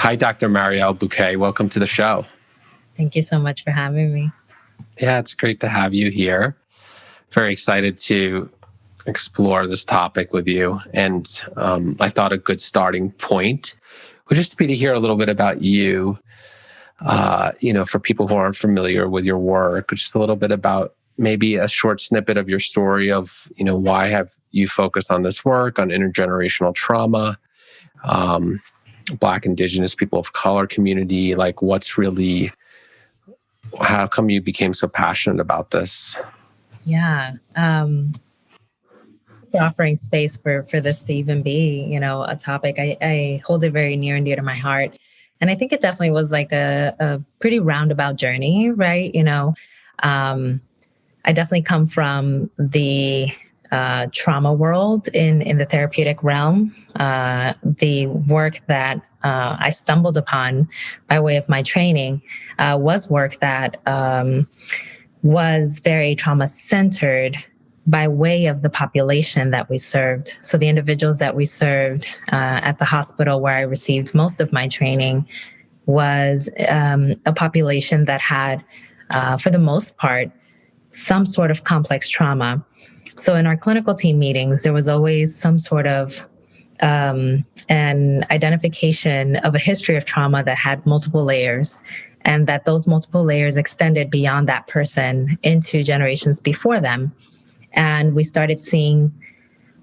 Hi, Dr. Mariel Buquè. Welcome to the show. Thank you so much for having me. Yeah, it's great to have you here. Very excited to explore this topic with you. And I thought a good starting point would just be to hear a little bit about you, for people who aren't familiar with your work, just a little bit about maybe a short snippet of your story of, why have you focused on this work, on intergenerational trauma, Black, Indigenous, people of color community, like how come you became so passionate about this? Yeah. For offering space for this to even be, a topic. I hold it very near and dear to my heart. And I think it definitely was like a pretty roundabout journey, right? I definitely come from the trauma world in the therapeutic realm. The work that I stumbled upon by way of my training was work that was very trauma-centered by way of the population that we served. So the individuals that we served at the hospital where I received most of my training was a population that had, for the most part, some sort of complex trauma. So in our clinical team meetings, there was always some sort of an identification of a history of trauma that had multiple layers, and that those multiple layers extended beyond that person into generations before them. And we started seeing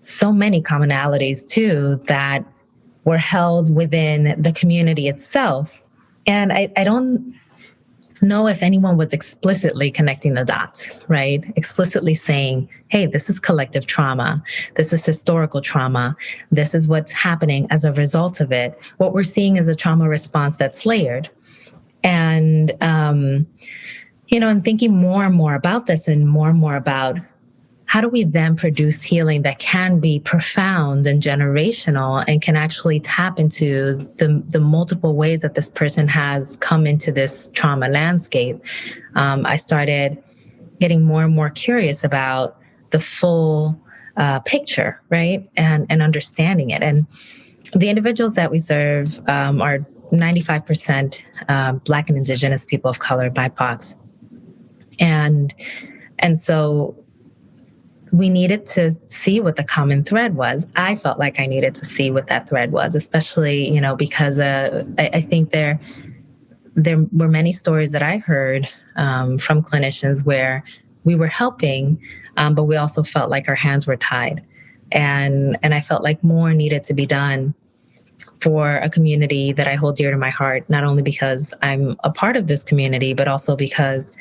so many commonalities too that were held within the community itself. And I don't know if anyone was explicitly connecting the dots, right? Explicitly saying, hey, this is collective trauma. This is historical trauma. This is what's happening as a result of it. What we're seeing is a trauma response that's layered. And, and thinking more and more about this and more about how do we then produce healing that can be profound and generational and can actually tap into the multiple ways that this person has come into this trauma landscape? I started getting more and more curious about the full picture, right? And understanding it. And the individuals that we serve are 95% Black and Indigenous people of color, BIPOCs. And so we needed to see what the common thread was. I felt like I needed to see what that thread was, especially, because I think there were many stories that I heard from clinicians where we were helping, but we also felt like our hands were tied. And I felt like more needed to be done for a community that I hold dear to my heart, not only because I'm a part of this community, but also because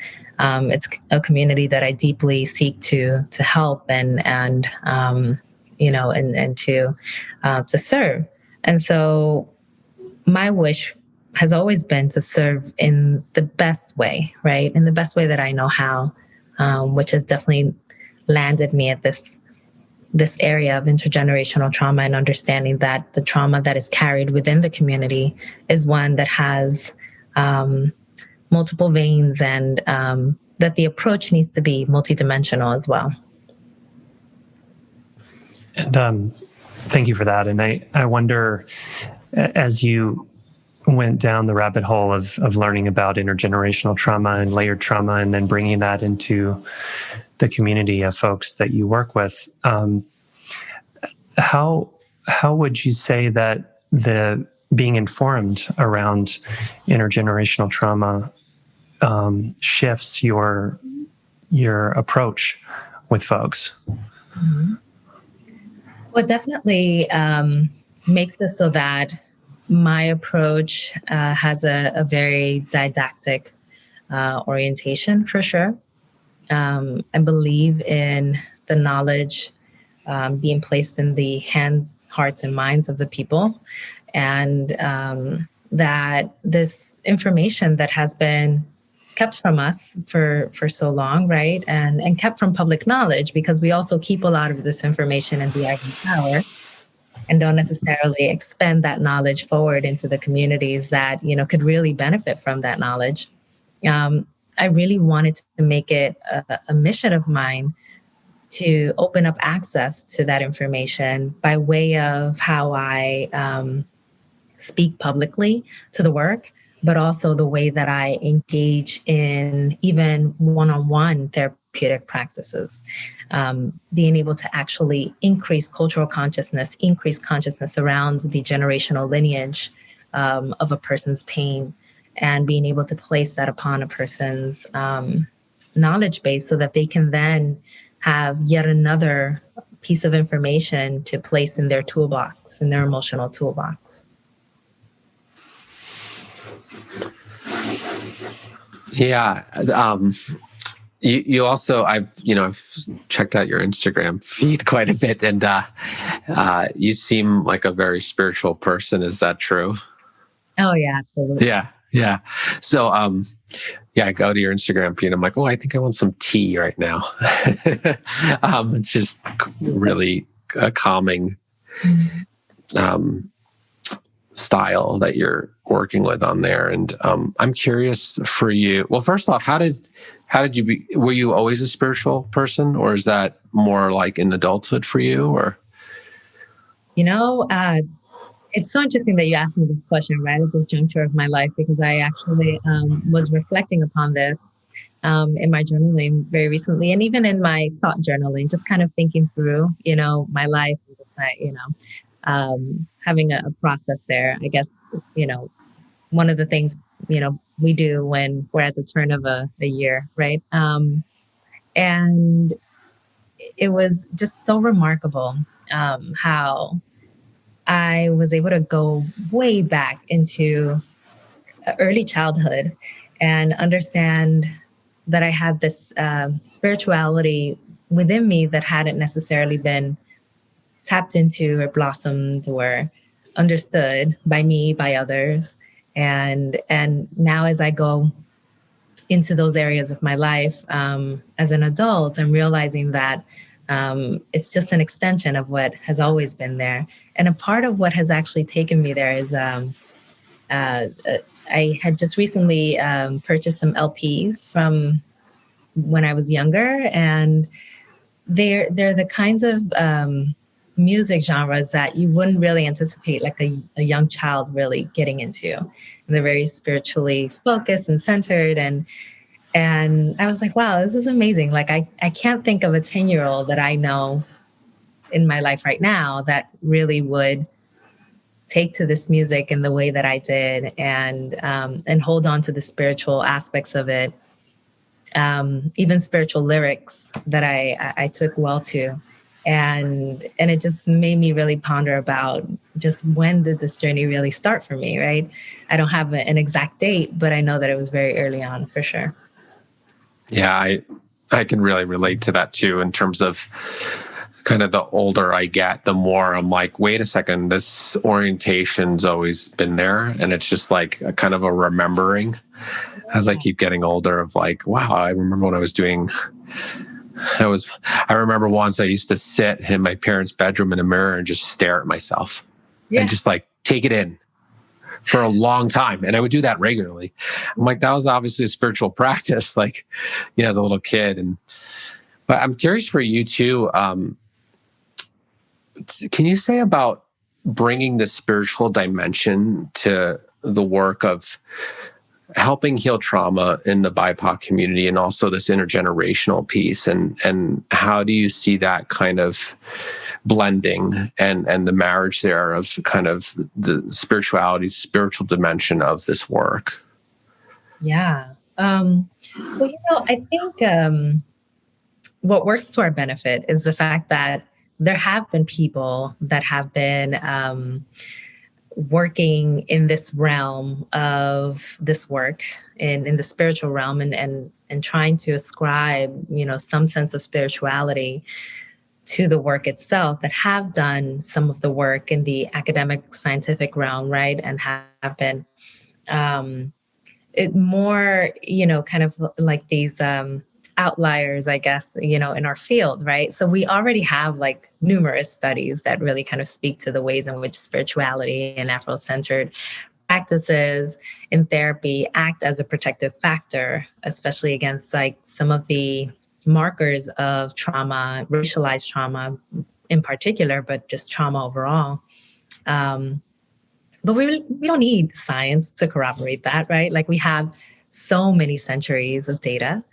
it's a community that I deeply seek to help and to serve. And so my wish has always been to serve in the best way, right? In the best way that I know how, which has definitely landed me at this area of intergenerational trauma and understanding that the trauma that is carried within the community is one that has multiple veins, and that the approach needs to be multidimensional as well. And thank you for that. And I wonder, as you went down the rabbit hole of learning about intergenerational trauma and layered trauma, and then bringing that into the community of folks that you work with, how would you say that the being informed around intergenerational trauma shifts your approach with folks? Mm-hmm. Well, it definitely makes it so that my approach has a very didactic orientation, for sure. I believe in the knowledge being placed in the hands, hearts, and minds of the people, and that this information that has been kept from us for so long, right, and kept from public knowledge, because we also keep a lot of this information in the ivory tower and don't necessarily expend that knowledge forward into the communities that could really benefit from that knowledge. I really wanted to make it a mission of mine to open up access to that information by way of how I speak publicly to the work, but also the way that I engage in even one-on-one therapeutic practices. Being able to actually increase cultural consciousness, increase consciousness around the generational lineage of a person's pain, and being able to place that upon a person's knowledge base so that they can then have yet another piece of information to place in their toolbox, in their emotional toolbox. Yeah. You also, I've checked out your Instagram feed quite a bit, and you seem like a very spiritual person. Is that true? Oh yeah, absolutely. Yeah. So, I go to your Instagram feed. I'm like, oh, I think I want some tea right now. It's just really a calming style that you're working with on there. And I'm curious for you. Well, first off, how did you were you always a spiritual person, or is that more like in adulthood for you? Or it's so interesting that you asked me this question right at this juncture of my life, because I actually was reflecting upon this in my journaling very recently, and even in my thought journaling, just kind of thinking through, my life, and just having a process there. I guess, one of the things, we do when we're at the turn of a year, right? And it was just so remarkable how I was able to go way back into early childhood and understand that I had this spirituality within me that hadn't necessarily been tapped into or blossomed or understood by me, by others. And now as I go into those areas of my life as an adult, I'm realizing that it's just an extension of what has always been there. And a part of what has actually taken me there is I had just recently purchased some LPs from when I was younger, and they're the kinds of music genres that you wouldn't really anticipate like a young child really getting into. And they're very spiritually focused and centered, and I was like, wow, this is amazing. Like I can't think of a 10-year-old that I know in my life right now that really would take to this music in the way that I did, and hold on to the spiritual aspects of it. Even spiritual lyrics that I took well to. And it just made me really ponder about just when did this journey really start for me, right? I don't have an exact date, but I know that it was very early on for sure. Yeah, I can really relate to that too, in terms of kind of the older I get, the more I'm like, wait a second, this orientation's always been there. And it's just like a kind of a remembering as I keep getting older of like, wow, I remember when I was doing, I remember once I used to sit in my parents' bedroom in a mirror and just stare at myself and just like take it in for a long time. And I would do that regularly. I'm like, that was obviously a spiritual practice, like, as a little kid. But I'm curious for you too. Can you say about bringing the spiritual dimension to the work of helping heal trauma in the BIPOC community, and also this intergenerational piece, and how do you see that kind of blending and the marriage there of kind of the spiritual dimension of this work? Yeah. Well, I think what works to our benefit is the fact that there have been people that have been working in this realm of this work in the spiritual realm, and trying to ascribe, some sense of spirituality to the work itself, that have done some of the work in the academic scientific realm, right? And have been it more, kind of like these outliers, I guess, in our field, right? So we already have like numerous studies that really kind of speak to the ways in which spirituality and Afro-centered practices in therapy act as a protective factor, especially against like some of the markers of trauma, racialized trauma in particular, but just trauma overall. But we don't need science to corroborate that, right? Like we have so many centuries of data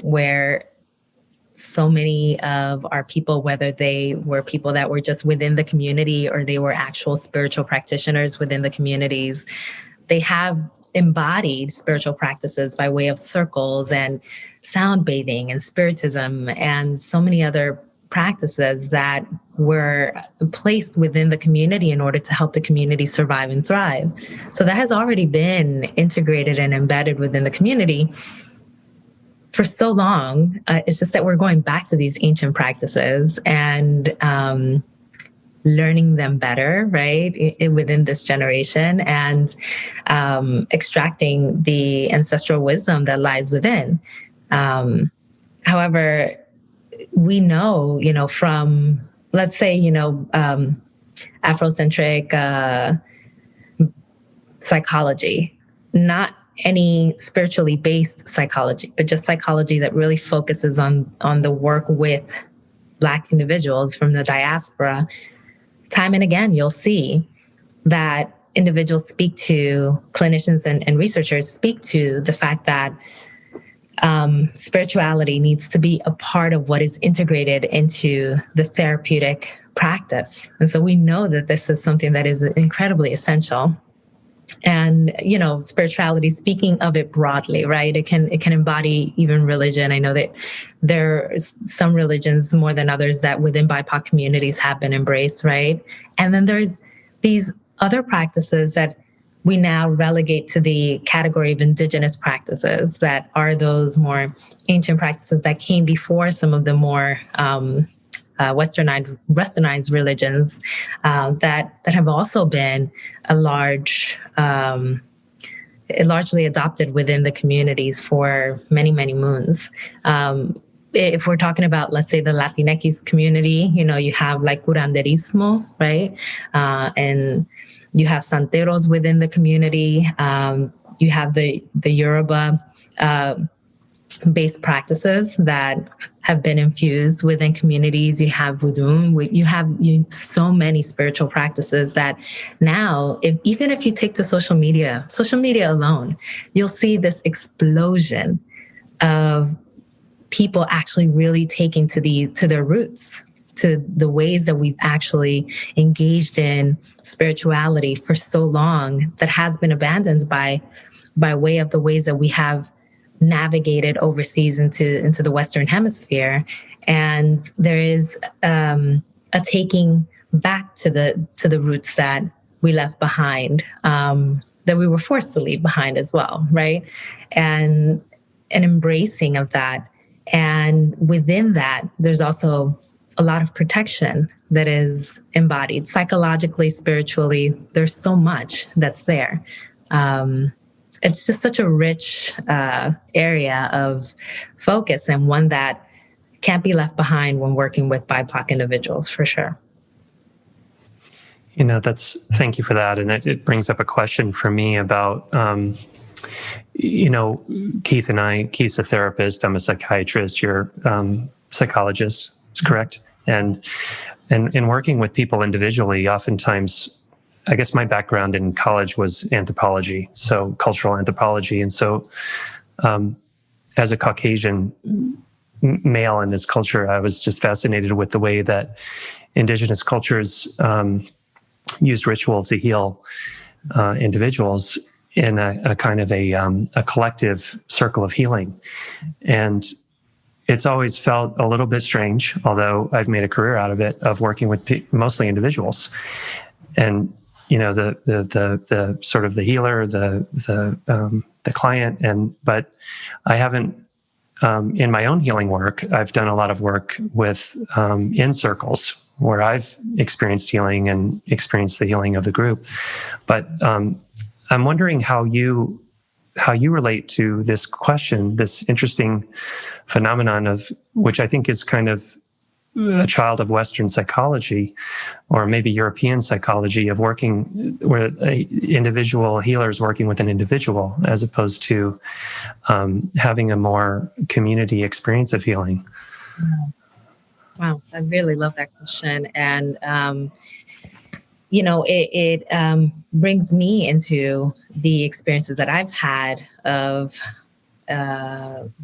where so many of our people, whether they were people that were just within the community or they were actual spiritual practitioners within the communities, they have embodied spiritual practices by way of circles and sound bathing and spiritism and so many other practices that were placed within the community in order to help the community survive and thrive. So that has already been integrated and embedded within the community for so long. It's just that we're going back to these ancient practices and learning them better, right, within this generation, and extracting the ancestral wisdom that lies within. However, we know, from, let's say, Afrocentric psychology, not any spiritually based psychology, but just psychology that really focuses on the work with Black individuals from the diaspora. Time and again, you'll see that individuals speak to, clinicians and researchers speak to the fact that spirituality needs to be a part of what is integrated into the therapeutic practice. And so we know that this is something that is incredibly essential. And, spirituality, speaking of it broadly, right? It can embody even religion. I know that there are some religions more than others that within BIPOC communities have been embraced, right? And then there's these other practices that we now relegate to the category of indigenous practices, that are those more ancient practices that came before some of the more westernized religions that have also been largely adopted within the communities for many, many moons. If we're talking about, let's say, the Latinx community, you have like Curanderismo, right? And you have Santeros within the community. You have the Yoruba based practices that have been infused within communities. You have voodoo. You have so many spiritual practices that now, even if you take to social media alone, you'll see this explosion of people actually really taking to their roots, to the ways that we've actually engaged in spirituality for so long that has been abandoned by way of the ways that we have navigated overseas into the Western Hemisphere. And there is a taking back to the roots that we left behind, that we were forced to leave behind as well, right? And an embracing of that. And within that, there's also a lot of protection that is embodied psychologically, spiritually. There's so much that's there. It's just such a rich area of focus, and one that can't be left behind when working with BIPOC individuals, for sure. Thank you for that. And it brings up a question for me about, Keith's a therapist, I'm a psychiatrist, you're psychologist, is correct? And in working with people individually, oftentimes, I guess my background in college was anthropology, so cultural anthropology. And so as a Caucasian male in this culture, I was just fascinated with the way that indigenous cultures used ritual to heal individuals in a kind of a collective circle of healing. And it's always felt a little bit strange, although I've made a career out of it, of working with mostly individuals. And the sort of the healer, the client, but I haven't, in my own healing work, I've done a lot of work with in circles where I've experienced healing and experienced the healing of the group. But I'm wondering how you relate to this question, this interesting phenomenon of which I think is kind of a child of Western psychology, or maybe European psychology, of working where individual healers working with an individual, as opposed to having a more community experience of healing. Wow, I really love that question. And it brings me into the experiences that I've had of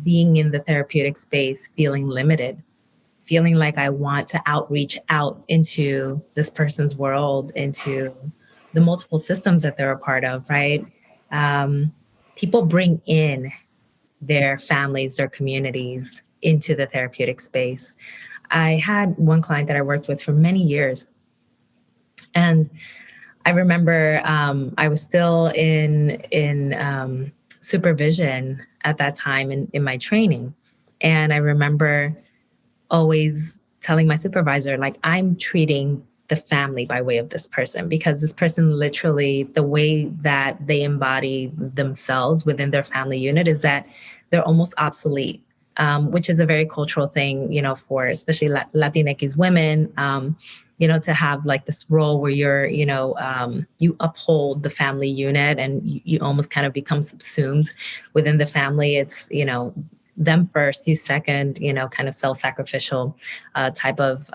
being in the therapeutic space, feeling limited, feeling like I want to outreach out into this person's world, into the multiple systems that they're a part of, right? People bring in their families, their communities into the therapeutic space. I had one client that I worked with for many years. And I remember I was still in supervision at that time in my training. And I remember always telling my supervisor, like, I'm treating the family by way of this person, because this person literally, the way that they embody themselves within their family unit is that they're almost obsolete, which is a very cultural thing, for especially Latinx women, to have like this role where you're, you uphold the family unit and you almost kind of become subsumed within the family. It's, them first, you second, kind of self-sacrificial type of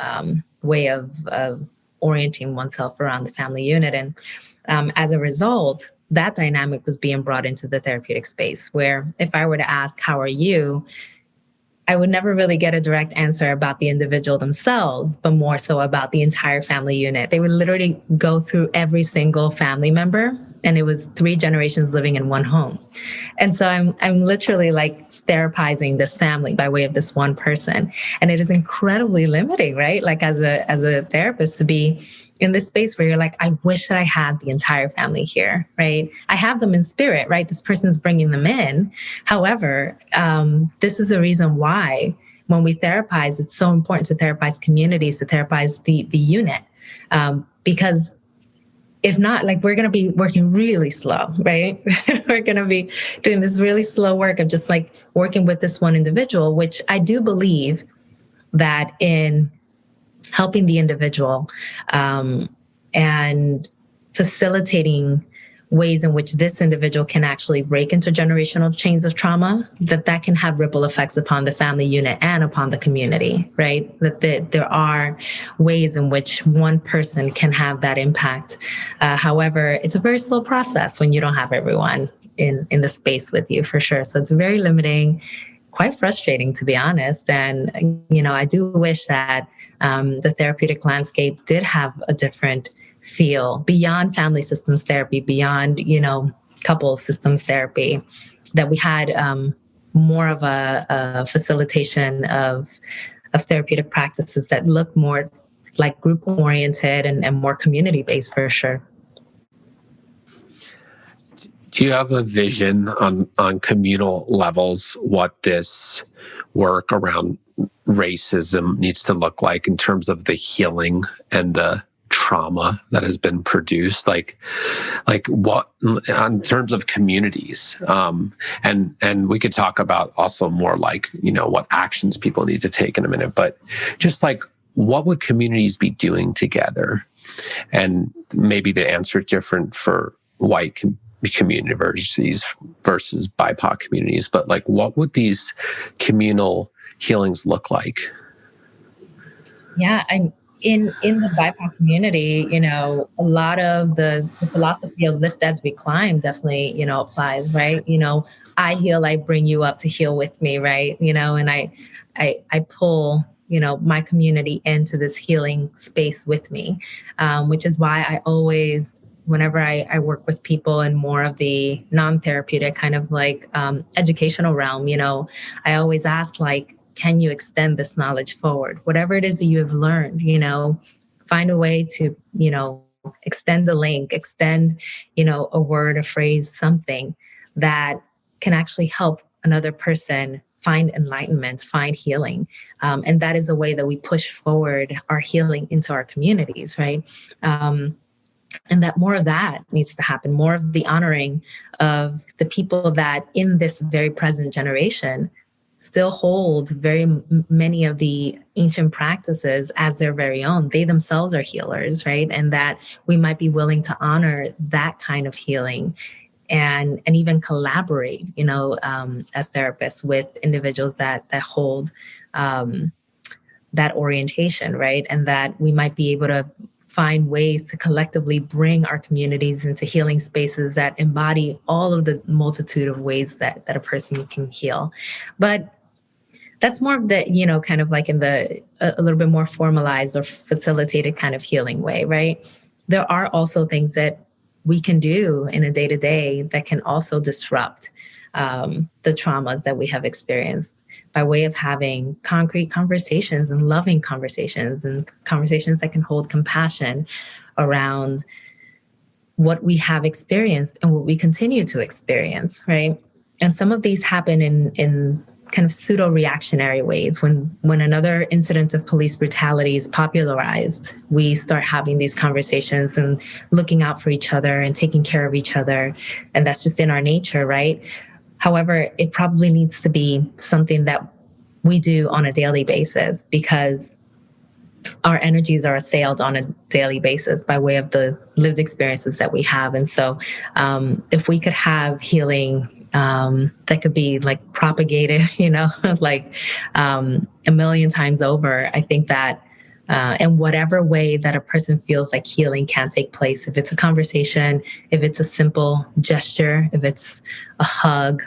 way of orienting oneself around the family unit. And as a result, that dynamic was being brought into the therapeutic space, where if I were to ask, how are you? I would never really get a direct answer about the individual themselves, but more so about the entire family unit. They would literally go through every single family member, and it was 3 generations living in one home. And so I'm literally like therapizing this family by way of this one person. And it is incredibly limiting, right? Like as a therapist, to be in this space where you're like, I wish that I had the entire family here, right? I have them in spirit, right? This person's bringing them in. However, this is the reason why when we therapize, it's so important to therapize communities, to therapize the unit. Because if not, like, we're going to be working really slow, right? We're going to be doing this really slow work of just like working with this one individual, which I do believe that in helping the individual and facilitating ways in which this individual can actually break intergenerational chains of trauma, that can have ripple effects upon the family unit and upon the community, right? That there are ways in which one person can have that impact. However, it's a very slow process when you don't have everyone in the space with you, for sure. So it's very limiting, quite frustrating, to be honest. And, I do wish that the therapeutic landscape did have a different feel beyond family systems therapy, beyond, couple systems therapy, that we had more of a facilitation of therapeutic practices that look more like group oriented and more community based, for sure. Do you have a vision on communal levels what this work around racism needs to look like in terms of the healing and the trauma that has been produced, like what in terms of communities, and we could talk about also more like what actions people need to take in a minute, but just like what would communities be doing together? And maybe the answer is different for white communities versus BIPOC communities, but like what would these communal healings look like? Yeah, I'm in the BIPOC community, a lot of the philosophy of lift as we climb definitely, applies, right? I heal, I bring you up to heal with me, right? And I pull, my community into this healing space with me, which is why I always, whenever I work with people in more of the non-therapeutic kind of like educational realm, I always ask, like, can you extend this knowledge forward? Whatever it is that you have learned, find a way to, extend a link, extend, a word, a phrase, something that can actually help another person find enlightenment, find healing. And that is a way that we push forward our healing into our communities, right? And that more of that needs to happen, more of the honoring of the people that in this very present generation still hold very many of the ancient practices as their very own. They themselves are healers, right? And that we might be willing to honor that kind of healing and even collaborate, as therapists with individuals that hold that orientation, right? And that we might be able to find ways to collectively bring our communities into healing spaces that embody all of the multitude of ways that a person can heal. But that's more of the, kind of like in the a little bit more formalized or facilitated kind of healing way, right? There are also things that we can do in a day-to-day that can also disrupt the traumas that we have experienced by way of having concrete conversations and loving conversations and conversations that can hold compassion around what we have experienced and what we continue to experience, right? And some of these happen in kind of pseudo-reactionary ways. When another incident of police brutality is popularized, we start having these conversations and looking out for each other and taking care of each other. And that's just in our nature, right? However, it probably needs to be something that we do on a daily basis, because our energies are assailed on a daily basis by way of the lived experiences that we have. And so if we could have healing that could be like propagated, like a million times over, I think that in whatever way that a person feels like healing can take place, if it's a conversation, if it's a simple gesture, if it's a hug,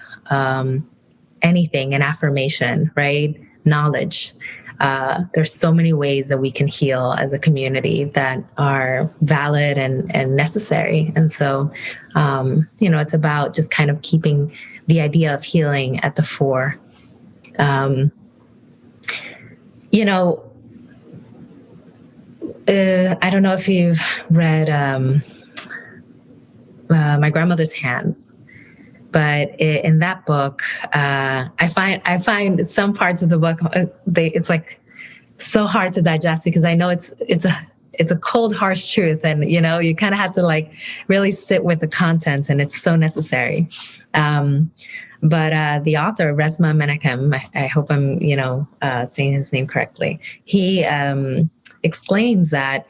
anything, an affirmation, right? Knowledge. There's so many ways that we can heal as a community that are valid and necessary. And so, it's about just kind of keeping the idea of healing at the fore. I don't know if you've read My Grandmother's Hands, but in that book, I find some parts of the book it's like so hard to digest, because I know it's a cold, harsh truth, and you kind of have to like really sit with the content, and it's so necessary. But the author, Resmaa Menakem, I hope I'm saying his name correctly. He explains that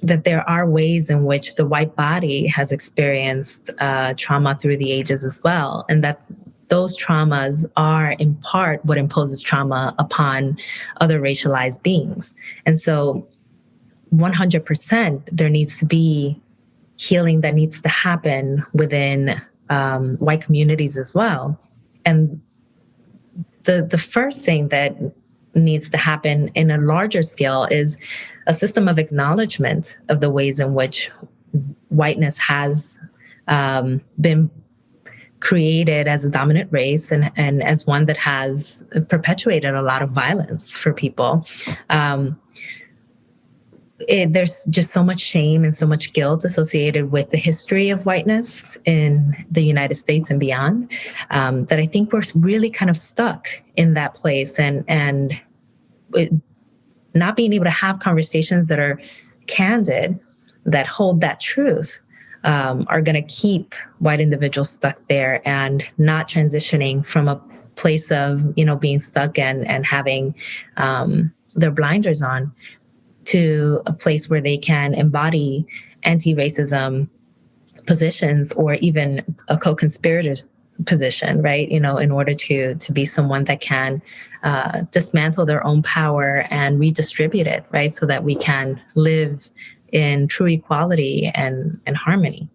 that there are ways in which the white body has experienced trauma through the ages as well, and that those traumas are in part what imposes trauma upon other racialized beings. And so 100% there needs to be healing that needs to happen within white communities as well. And the first thing that needs to happen in a larger scale is a system of acknowledgement of the ways in which whiteness has been created as a dominant race and as one that has perpetuated a lot of violence for people. There's just so much shame and so much guilt associated with the history of whiteness in the United States and beyond, that I think we're really kind of stuck in that place, and not being able to have conversations that are candid, that hold that truth, are going to keep white individuals stuck there and not transitioning from a place of, being stuck and having their blinders on to a place where they can embody anti-racism positions or even a co-conspirator's position, right? In order to be someone that can dismantle their own power and redistribute it, right? So that we can live in true equality and harmony.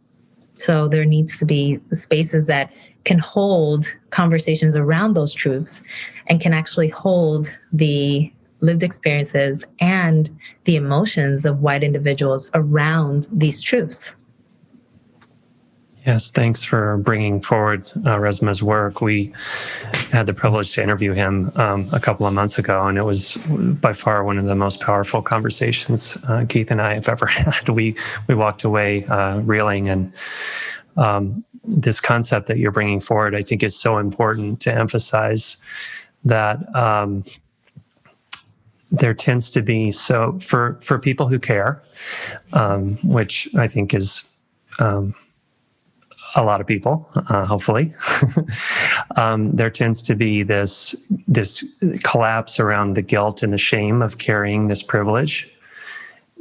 So there needs to be spaces that can hold conversations around those truths and can actually hold the lived experiences and the emotions of white individuals around these truths. Yes, thanks for bringing forward Resmaa's work. We had the privilege to interview him a couple of months ago, and it was by far one of the most powerful conversations Keith and I have ever had. We walked away reeling, and this concept that you're bringing forward, I think, is so important to emphasize that there tends to be, so for people who care, which I think is a lot of people, hopefully, there tends to be this collapse around the guilt and the shame of carrying this privilege.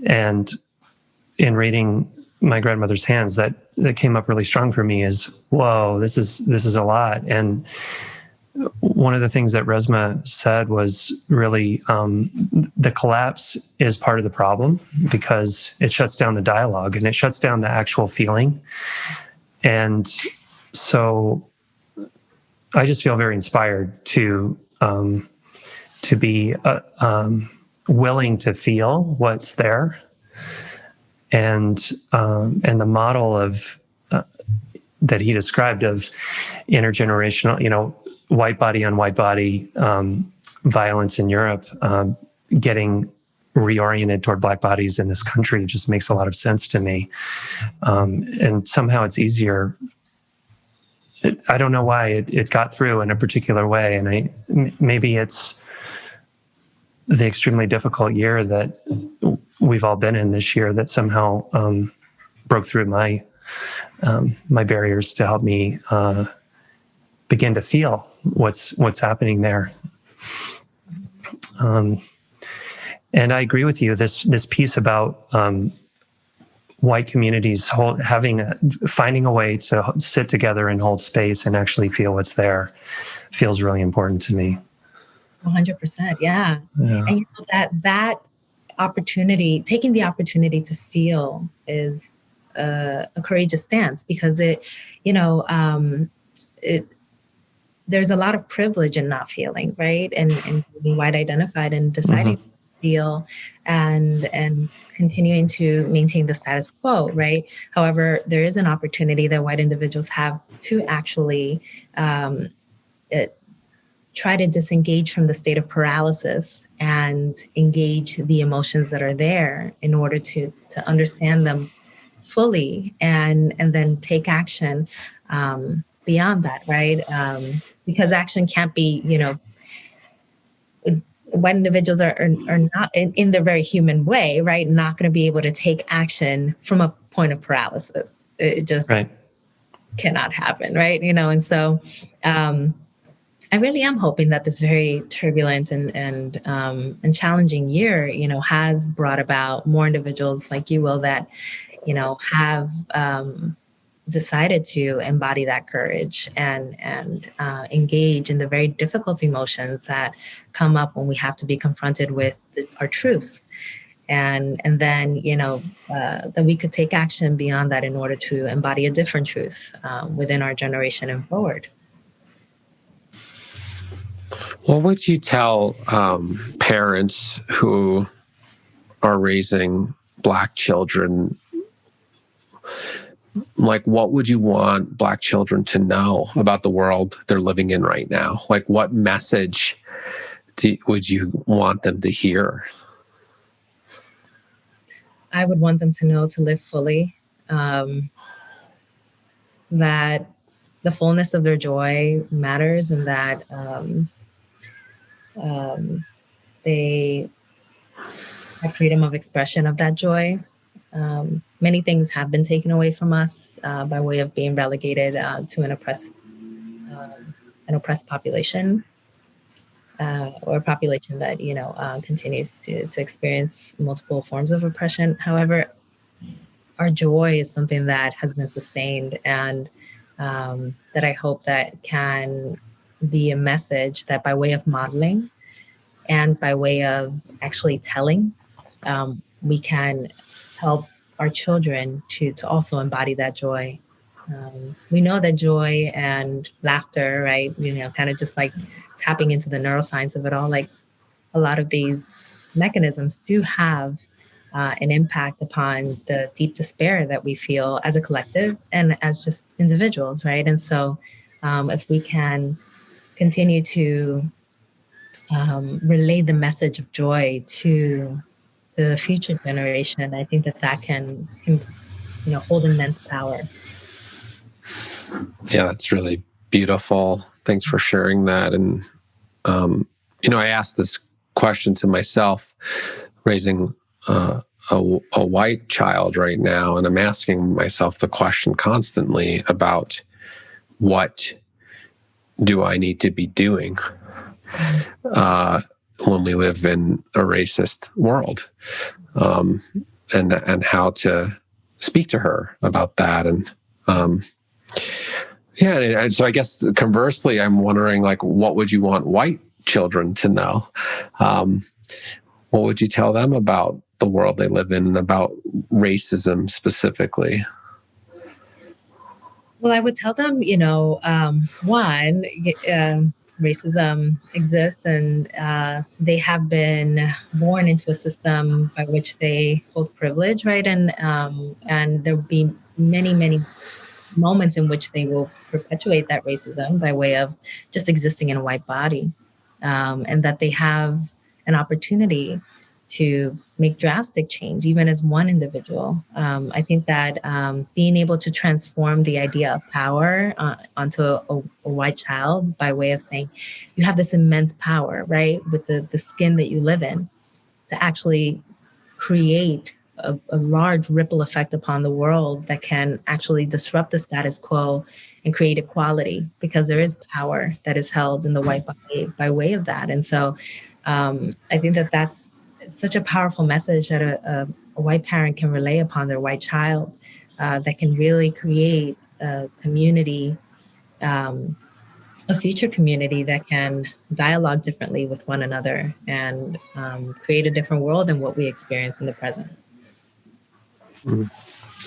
And in reading My Grandmother's Hands, that came up really strong for me is, whoa, this is a lot. And one of the things that Resmaa said was really the collapse is part of the problem because it shuts down the dialogue and it shuts down the actual feeling. And so I just feel very inspired to be willing to feel what's there, and the model of that he described of intergenerational, white body on white body violence in Europe, getting reoriented toward Black bodies in this country just makes a lot of sense to me. And somehow it's easier. I don't know why it got through in a particular way. And maybe it's the extremely difficult year that we've all been in this year that somehow broke through my barriers to help me begin to feel what's happening there. And I agree with you. This piece about white communities finding a way to sit together and hold space and actually feel what's there feels really important to me. 100%, yeah. And that opportunity, taking the opportunity to feel, is a courageous stance, because there's a lot of privilege in not feeling, right? And being white identified and deciding to feel and continuing to maintain the status quo, right? However, there is an opportunity that white individuals have to actually try to disengage from the state of paralysis and engage the emotions that are there in order to understand them fully and then take action beyond that, right? Because action can't be, white individuals are not in their very human way, right? Not going to be able to take action from a point of paralysis. It just cannot happen, right? And so I really am hoping that this very turbulent and challenging year, has brought about more individuals like you, Will, that, have decided to embody that courage and engage in the very difficult emotions that come up when we have to be confronted with our truths. And then, that we could take action beyond that in order to embody a different truth within our generation and forward. What would you tell parents who are raising Black children? Like, what would you want Black children to know about the world they're living in right now? Like, what message would you want them to hear? I would want them to know to live fully, that the fullness of their joy matters, and that they have freedom of expression of that joy. Many things have been taken away from us by way of being relegated to an oppressed population, or a population that continues to experience multiple forms of oppression. However, our joy is something that has been sustained, and that I hope that can be a message that, by way of modeling and by way of actually telling, we can help our children to also embody that joy. We know that joy and laughter, right, kind of just like tapping into the neuroscience of it all, like a lot of these mechanisms do have an impact upon the deep despair that we feel as a collective and as just individuals, right? And so if we can continue to relay the message of joy to the future generation, I think that can hold immense power. Yeah, that's really beautiful. Thanks for sharing that. And, I asked this question to myself, raising a white child right now, and I'm asking myself the question constantly about what do I need to be doing when we live in a racist world, and how to speak to her about that. And Yeah. And so I guess conversely, I'm wondering, like, what would you want white children to know? What would you tell them about the world they live in and about racism specifically? Well, I would tell them, one, racism exists, and they have been born into a system by which they hold privilege, right? And there will be many, many moments in which they will perpetuate that racism by way of just existing in a white body, and that they have an opportunity to make drastic change, even as one individual. I think that being able to transform the idea of power onto a white child by way of saying, you have this immense power, right, with the skin that you live in, to actually create a large ripple effect upon the world that can actually disrupt the status quo and create equality, because there is power that is held in the white body by way of that. And so I think that that's such a powerful message that a white parent can relay upon their white child, that can really create a community, a future community that can dialogue differently with one another and create a different world than what we experience in the present.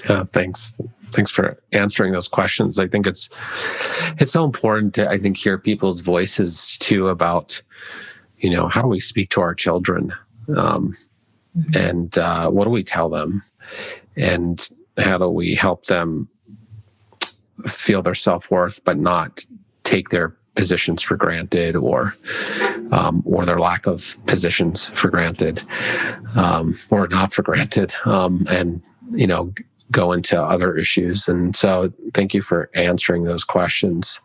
Yeah, thanks. Thanks for answering those questions. I think it's so important to, I think, hear people's voices too about, how do we speak to our children, and what do we tell them, and how do we help them feel their self-worth, but not take their positions for granted, or their lack of positions for granted, or not for granted, and go into other issues. And so thank you for answering those questions.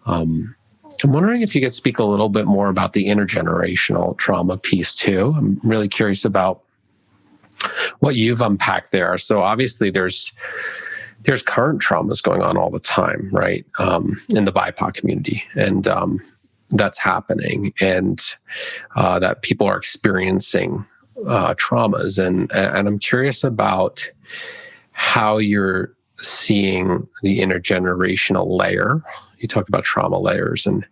I'm wondering if you could speak a little bit more about the intergenerational trauma piece too. I'm really curious about what you've unpacked there. So obviously there's current traumas going on all the time, right? In the BIPOC community. And that's happening, and that people are experiencing traumas. And I'm curious about how you're seeing the intergenerational layer. You talked about trauma layers, and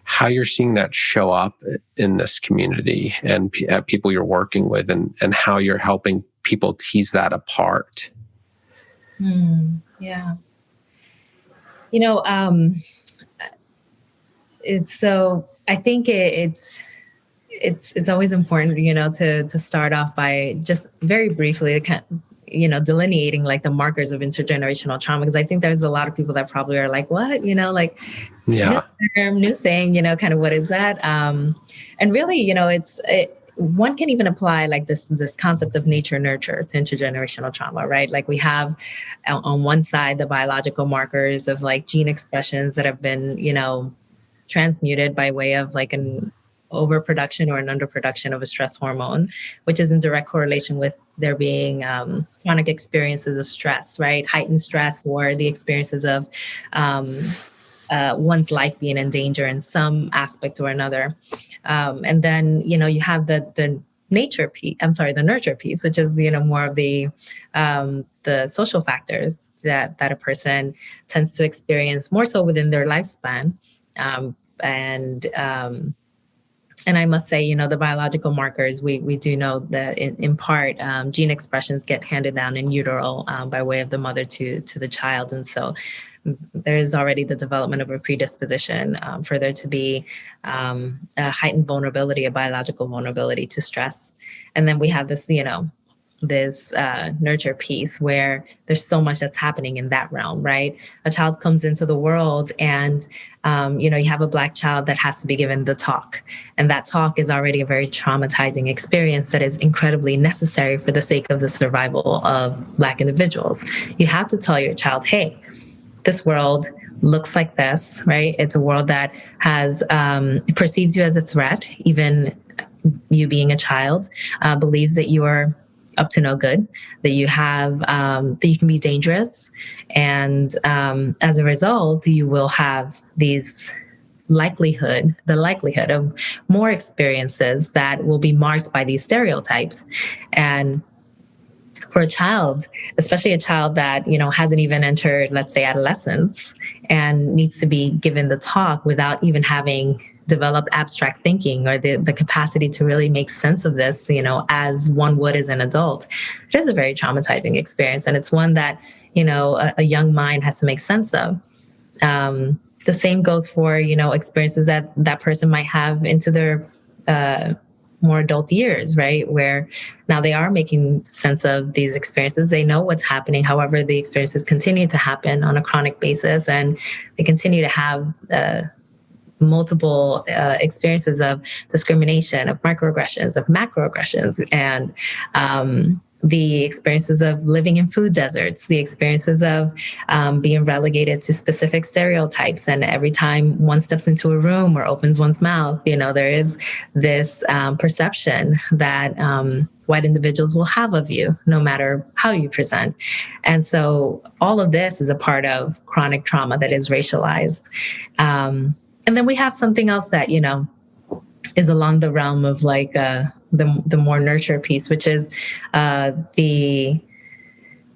how you're seeing that show up in this community and people you're working with, and how you're helping people tease that apart. Yeah. I think it's always important, to start off by just very briefly, delineating like the markers of intergenerational trauma, because I think there's a lot of people that probably are like, what, Yeah. new thing, kind of what is that? And really, one can even apply like this concept of nature nurture to intergenerational trauma, right? Like we have on one side the biological markers of like gene expressions that have been, transmuted by way of like an overproduction or an underproduction of a stress hormone, which is in direct correlation with there being chronic experiences of stress, right? Heightened stress, or the experiences of one's life being in danger in some aspect or another. And then, you have the nurture piece, which is, more of the social factors that a person tends to experience more so within their lifespan. And I must say, the biological markers, we do know that in part, gene expressions get handed down in utero by way of the mother to the child. And so there is already the development of a predisposition for there to be a heightened vulnerability, a biological vulnerability to stress. And then we have this, this nurture piece where there's so much that's happening in that realm, right? A child comes into the world and, you have a Black child that has to be given the talk. And that talk is already a very traumatizing experience that is incredibly necessary for the sake of the survival of Black individuals. You have to tell your child, hey, this world looks like this, right? It's a world that has perceives you as a threat. Even you being a child believes that you are up to no good, that you have, that you can be dangerous. And as a result, you will have the likelihood of more experiences that will be marked by these stereotypes. And for a child, especially a child that, hasn't even entered, let's say, adolescence and needs to be given the talk without even having developed abstract thinking or the capacity to really make sense of this, as one would as an adult. It is a very traumatizing experience. And it's one that, a young mind has to make sense of. The same goes for, experiences that person might have into their more adult years, right? Where now they are making sense of these experiences. They know what's happening. However, the experiences continue to happen on a chronic basis, and they continue to have multiple experiences of discrimination, of microaggressions, of macroaggressions, and the experiences of living in food deserts, the experiences of being relegated to specific stereotypes. And every time one steps into a room or opens one's mouth, there is this perception that white individuals will have of you, no matter how you present. And so all of this is a part of chronic trauma that is racialized. And then we have something else that, is along the realm of like the more nurture piece, which is the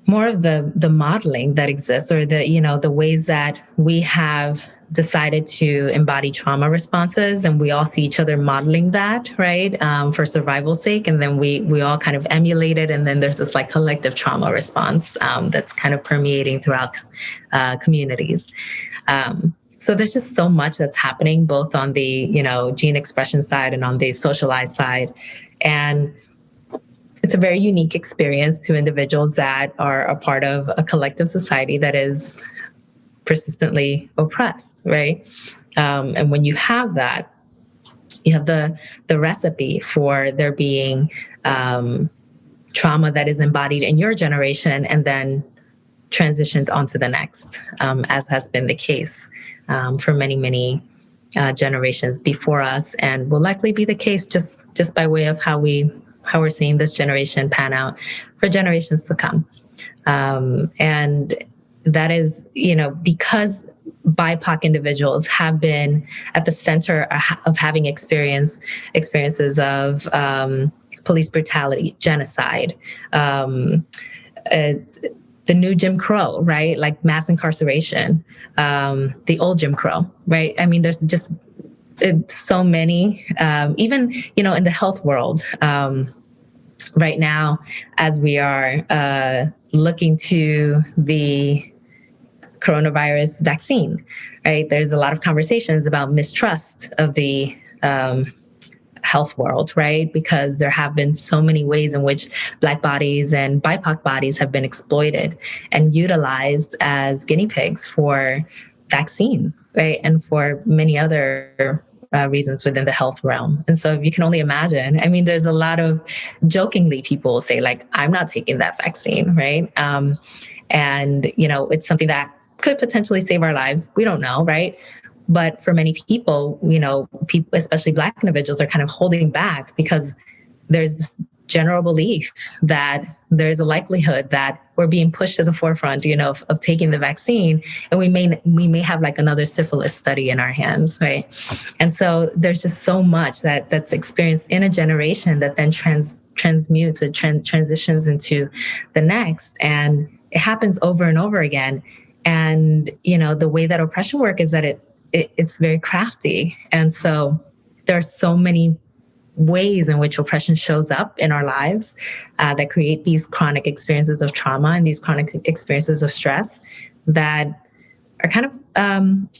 more of the modeling that exists, or the ways that we have decided to embody trauma responses, and we all see each other modeling that, right, for survival's sake, and then we all kind of emulate it, and then there's this like collective trauma response that's kind of permeating throughout communities. So there's just so much that's happening, both on the, gene expression side and on the socialized side. And it's a very unique experience to individuals that are a part of a collective society that is persistently oppressed, right? And when you have that, you have the recipe for there being trauma that is embodied in your generation and then transitioned onto the next, as has been the case for many, many generations before us, and will likely be the case just by way of how we're seeing this generation pan out for generations to come. And that is, because BIPOC individuals have been at the center of having experiences of police brutality, genocide, the new Jim Crow, right? Like mass incarceration, the old Jim Crow, right? I mean, there's just so many, even, in the health world right now, as we are looking to the coronavirus vaccine, right? There's a lot of conversations about mistrust of the health world, right? Because there have been so many ways in which Black bodies and BIPOC bodies have been exploited and utilized as guinea pigs for vaccines, right? And for many other reasons within the health realm. And so if you can only imagine, I mean, there's a lot of jokingly people say like, I'm not taking that vaccine, right? And, it's something that could potentially save our lives. We don't know, right? But for many people, people, especially Black individuals, are kind of holding back because there's this general belief that there's a likelihood that we're being pushed to the forefront, of taking the vaccine, and we may have like another syphilis study in our hands, right? And so there's just so much that's experienced in a generation that then transmutes, it transitions into the next, and it happens over and over again. And the way that oppression works is that it's very crafty. And so there are so many ways in which oppression shows up in our lives that create these chronic experiences of trauma and these chronic experiences of stress that are kind of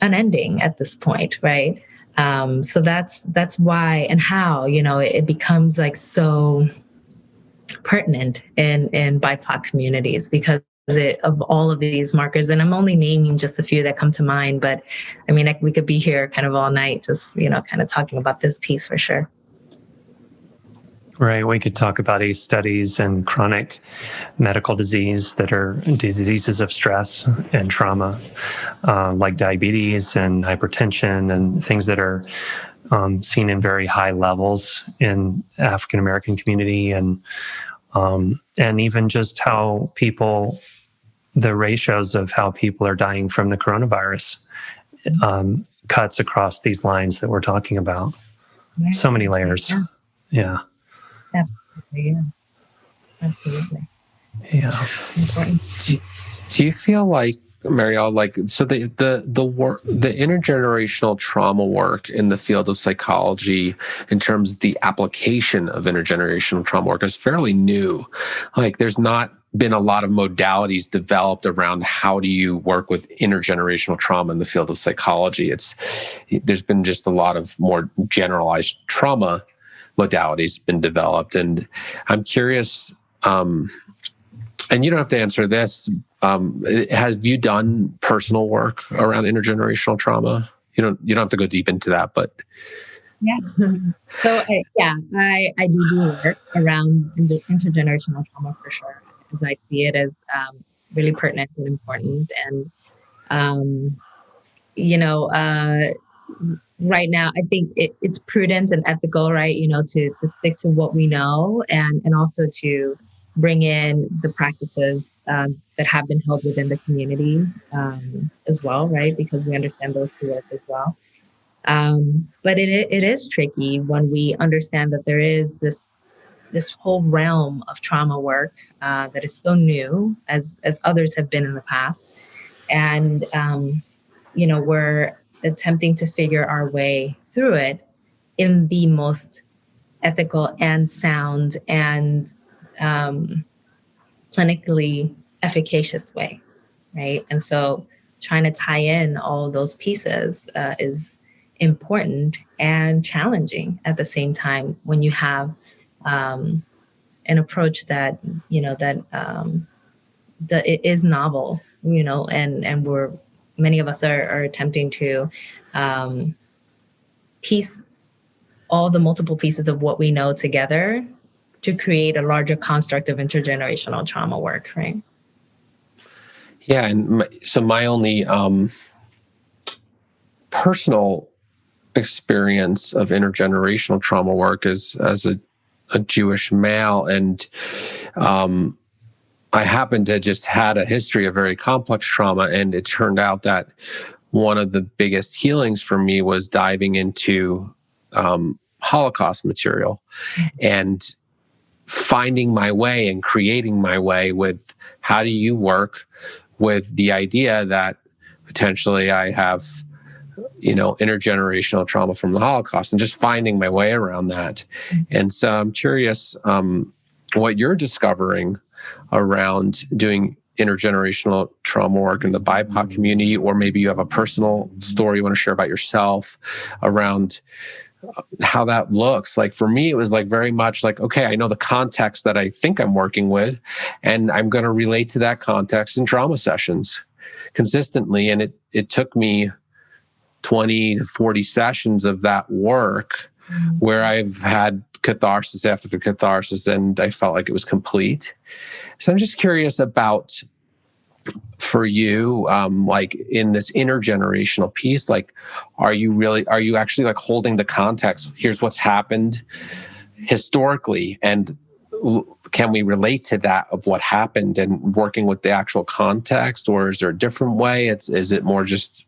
unending at this point, right? So that's why and how, it becomes like so pertinent in BIPOC communities, because of all of these markers. And I'm only naming just a few that come to mind, but I mean, we could be here kind of all night, just, kind of talking about this piece for sure. Right. We could talk about ACE studies and chronic medical disease that are diseases of stress and trauma, like diabetes and hypertension and things that are seen in very high levels in African-American community, and even just how the ratios of how people are dying from the coronavirus cuts across these lines that we're talking about. Right. So many layers. Yeah. Absolutely. Yeah. Absolutely. Yeah. Important. Do you feel like, Mariel, like, so the work, the intergenerational trauma work in the field of psychology, in terms of the application of intergenerational trauma work, is fairly new. Like, there's not been a lot of modalities developed around how do you work with intergenerational trauma in the field of psychology. There's been just a lot of more generalized trauma modalities been developed, and I'm curious. And you don't have to answer this. Have you done personal work around intergenerational trauma? You don't have to go deep into that, but yeah. So I do work around intergenerational trauma for sure, because I see it as really pertinent and important. And right now I think it's prudent and ethical, right? To stick to what we know, and also to bring in the practices that have been held within the community as well, right? Because we understand those two work as well. But it is tricky when we understand that there is this whole realm of trauma work that is so new, as others have been in the past, and we're attempting to figure our way through it in the most ethical and sound and clinically efficacious way, right? And so trying to tie in all those pieces is important and challenging at the same time when you have an approach that it is novel, and many of us are attempting to piece all the multiple pieces of what we know together to create a larger construct of intergenerational trauma work, right? Yeah, and so my only personal experience of intergenerational trauma work is as a Jewish male, and I happened to just had a history of very complex trauma, and it turned out that one of the biggest healings for me was diving into Holocaust material and finding my way and creating my way with how do you work with the idea that potentially I have, intergenerational trauma from the Holocaust, and just finding my way around that. And so I'm curious what you're discovering around doing intergenerational trauma work in the BIPOC community, or maybe you have a personal story you want to share about yourself around how that looks. Like for me, it was like very much like, okay, I know the context that I think I'm working with, and I'm going to relate to that context in trauma sessions consistently. And it took me 20 to 40 sessions of that work where I've had catharsis after catharsis, and I felt like it was complete. So I'm just curious about, for you, like in this intergenerational piece, like, are you actually like holding the context? Here's what's happened historically, and can we relate to that of what happened and working with the actual context, or is there a different way? Is it more just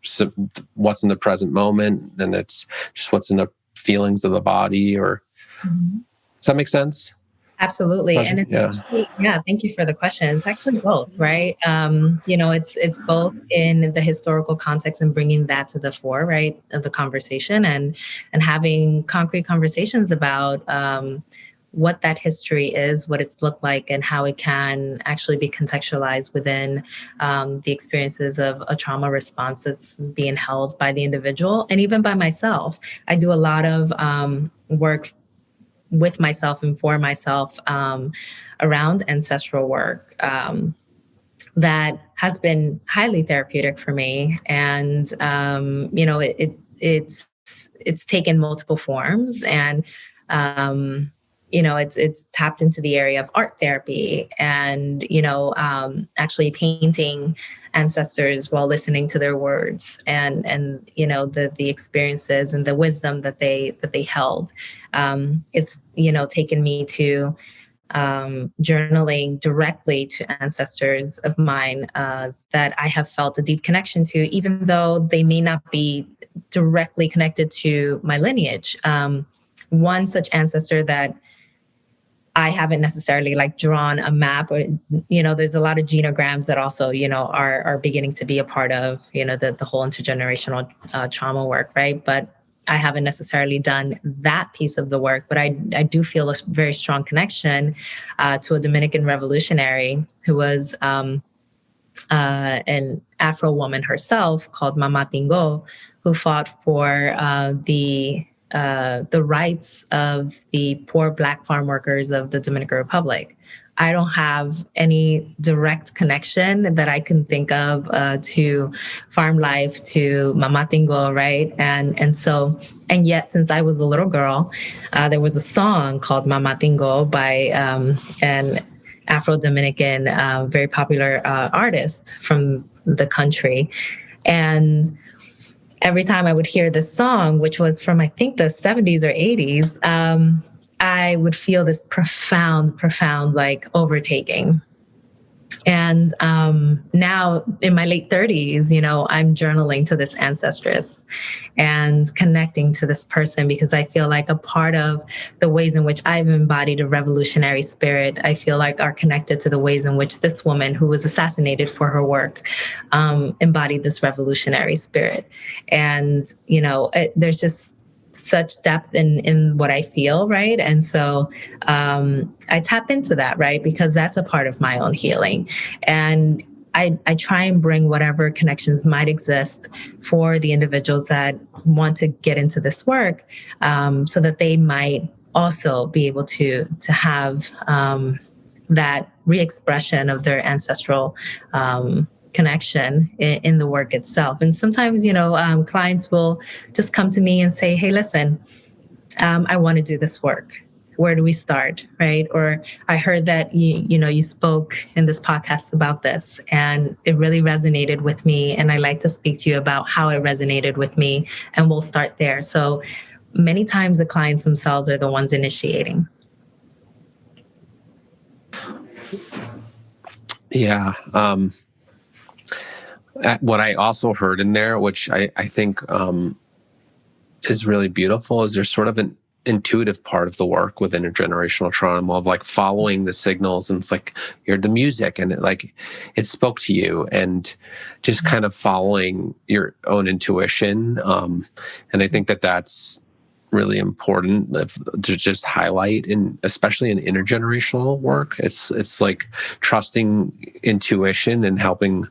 what's in the present moment, and it's just what's in the feelings of the body, or does that make sense? Absolutely. And it's actually, thank you for the question. It's actually both, right? It's both in the historical context and bringing that to the fore, right, of the conversation, and having concrete conversations about what that history is, what it's looked like, and how it can actually be contextualized within the experiences of a trauma response that's being held by the individual and even by myself. I do a lot of work with myself and for myself around ancestral work that has been highly therapeutic for me. And, it's taken multiple forms, and, it's tapped into the area of art therapy and, actually painting ancestors while listening to their words and the experiences and the wisdom that they held. It's, taken me to journaling directly to ancestors of mine that I have felt a deep connection to, even though they may not be directly connected to my lineage. One such ancestor that I haven't necessarily like drawn a map, or, there's a lot of genograms that also, are beginning to be a part of, the whole intergenerational trauma work, right? But I haven't necessarily done that piece of the work, but I do feel a very strong connection to a Dominican revolutionary who was an Afro woman herself called Mama Tingo, who fought for the rights of the poor Black farm workers of the Dominican Republic. I don't have any direct connection that I can think of to farm life, to Mama Tingo, right? And yet, since I was a little girl, there was a song called Mama Tingo by an Afro-Dominican, very popular artist from the country. And every time I would hear this song, which was from, I think, the 70s or 80s, I would feel this profound, like, overtaking. And now in my late 30s, I'm journaling to this ancestress and connecting to this person, because I feel like a part of the ways in which I've embodied a revolutionary spirit, I feel like are connected to the ways in which this woman who was assassinated for her work embodied this revolutionary spirit. And, there's just such depth in what I feel, right? And so I tap into that, right? Because that's a part of my own healing. And I try and bring whatever connections might exist for the individuals that want to get into this work, so that they might also be able to have that re-expression of their ancestral connection in the work itself. And sometimes, clients will just come to me and say, hey, listen, I want to do this work. Where do we start, right? Or I heard that you spoke in this podcast about this, and it really resonated with me, and I'd like to speak to you about how it resonated with me, and we'll start there. So many times the clients themselves are the ones initiating. Yeah. What I also heard in there, which I think is really beautiful, is there's sort of an intuitive part of the work with intergenerational trauma of like following the signals, and it's like you're the music, and it spoke to you, and just kind of following your own intuition. And I think that that's really important to just highlight, especially in intergenerational work. It's like trusting intuition and helping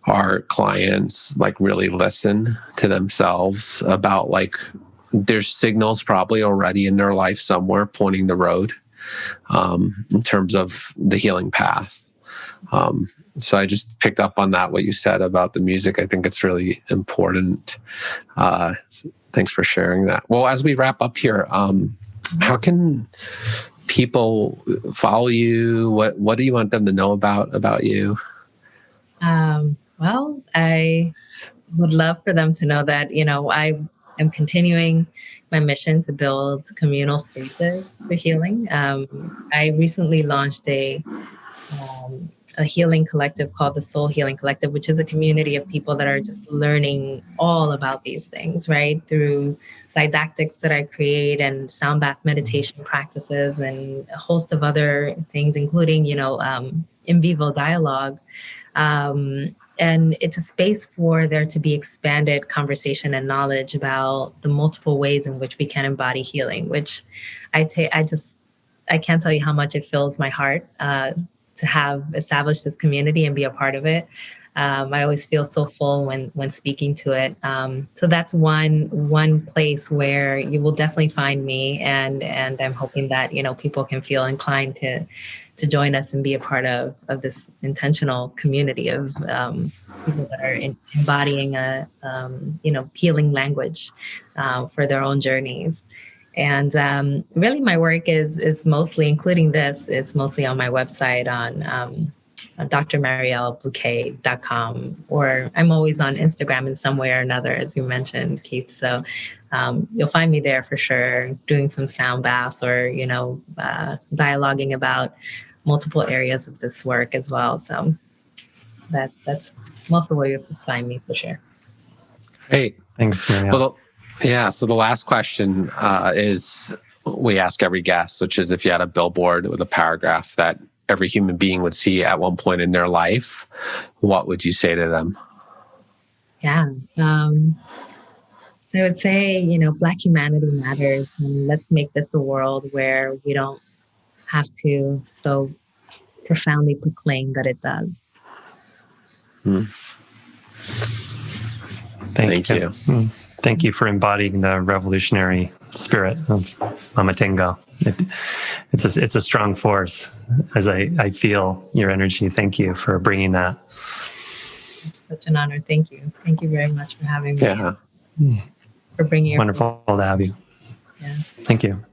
our clients like really listen to themselves about there's signals probably already in their life somewhere pointing the road in terms of the healing path. So I just picked up on that, what you said about the music. I think it's really important. Thanks for sharing that. Well, as we wrap up here, how can people follow you? What do you want them to know about you? Well, I would love for them to know that, I am continuing my mission to build communal spaces for healing. I recently launched a healing collective called the Soul Healing Collective, which is a community of people that are just learning all about these things, right? Through didactics that I create and sound bath meditation practices and a host of other things, including, in vivo dialogue. And it's a space for there to be expanded conversation and knowledge about the multiple ways in which we can embody healing, which I can't tell you how much it fills my heart to have established this community and be a part of it. I always feel so full when speaking to it. So that's one place where you will definitely find me, and I'm hoping that people can feel inclined to join us and be a part of this intentional community of people that are embodying a healing language for their own journeys. And really, my work is mostly, including this, it's mostly on my website on drmarielbuquè.com, or I'm always on Instagram in some way or another, as you mentioned, Keith. So you'll find me there for sure, doing some sound baths or, dialoguing about multiple areas of this work as well. So that's most of where you'll find me for sure. Great. Thanks, Mariel. Well, yeah. So the last question is, we ask every guest, which is if you had a billboard with a paragraph that every human being would see at one point in their life, what would you say to them? Yeah. So I would say, Black humanity matters, and let's make this a world where we don't have to so profoundly proclaim that it does. Thank you. Thank you for embodying the revolutionary spirit of Mama Tingo. It's a strong force as I feel your energy. Thank you for bringing that. It's such an honor. Thank you. Thank you very much for having me. Yeah. For bringing your Wonderful to have you. Yeah. Thank you.